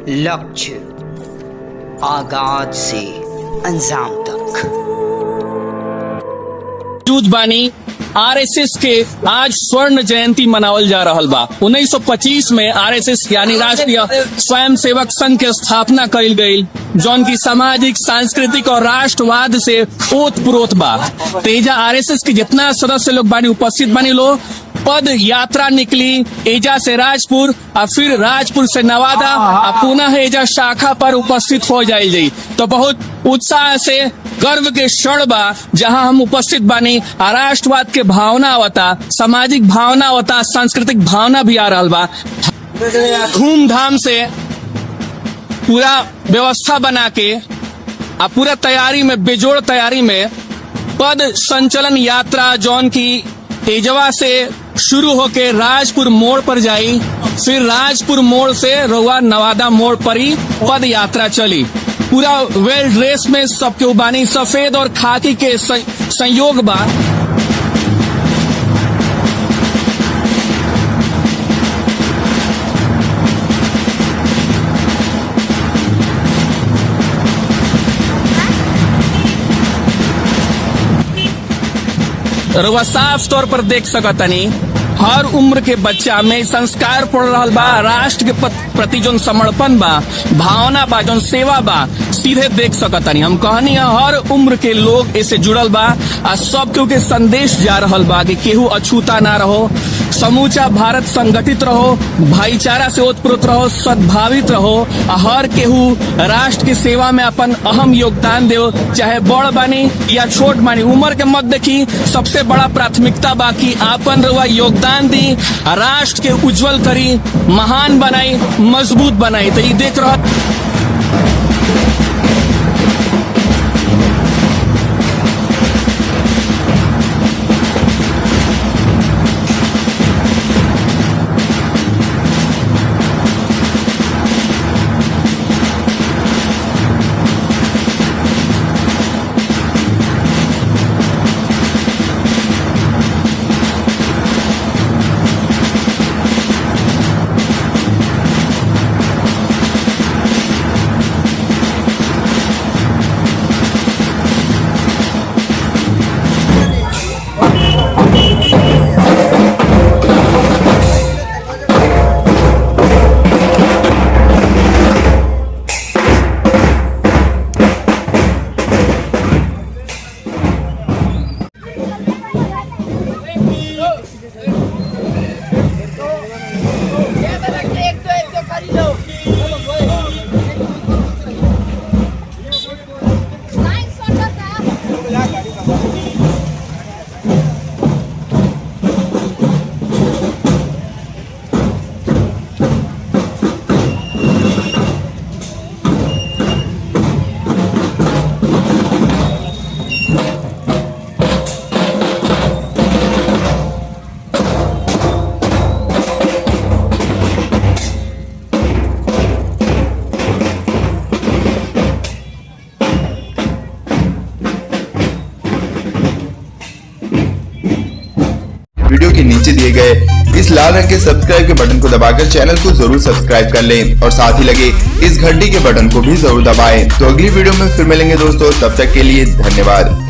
लक्ष्य आगाज से अंजाम तक। बानी आरएसएस के आज स्वर्ण जयंती मनावल जा रहल बा। 1925 में आरएसएस यानी राष्ट्रीय स्वयंसेवक संघ के स्थापना कइल गई, जौन की सामाजिक, सांस्कृतिक और राष्ट्रवाद से ओतप्रोत बा। तेजा आरएसएस के जितना सदस्य लोग बानी उपस्थित बानी लोग पद यात्रा निकली एजा से राजपुर और फिर राजपुर से नवादा और पुनः एजा शाखा पर उपस्थित हो जाए। तो बहुत उत्साह से गर्व के क्षण बा जहां हम उपस्थित बानी। राष्ट्रवाद के भावना होता, सामाजिक भावना होता, सांस्कृतिक भावना भी आ रहा बा। धूमधाम से पूरा व्यवस्था बना के पूरा तैयारी में, बेजोड़ तैयारी में पद संचलन यात्रा जौन की तेजवा से शुरू होके राजपुर मोड़ पर जाई, फिर राजपुर मोड़ से रउआ नवादा मोड़ पर ही पद यात्रा चली। पूरा वेल ड्रेस में सबके उबानी सफेद और खाकी के संयोग बा। रउआ साफ तौर पर देख सकतनी हर उम्र के बच्चा में संस्कार पड़ रहा बा। राष्ट्र के प्रति जो समर्पण बा, भावना बा, जो सेवा बा, सीधे देख सकतनी। हम कहनी हर उम्र के लोग इससे जुड़ल बा आ सब केहू के संदेश जा रहल बा कि केहू अछूता ना रहो, समूचा भारत संगठित रहो, भाईचारा से ओतप्रोत रहो, सद्भावित रहो। हर केहू राष्ट्र की सेवा में अपन अहम योगदान दो, चाहे बड़ बानी या छोट बानी। उम्र के मत देखी, सबसे बड़ा प्राथमिकता बा कि आपन रउआ योगदान दी, राष्ट्र के उज्जवल करी, महान बनाई, मजबूत बनाई। तो ये देख रहा वीडियो के नीचे दिए गए इस लाल रंग के सब्सक्राइब के बटन को दबाकर चैनल को जरूर सब्सक्राइब कर लें और साथ ही लगे इस घंटी के बटन को भी जरूर दबाएं। तो अगली वीडियो में फिर मिलेंगे दोस्तों, तब तक के लिए धन्यवाद।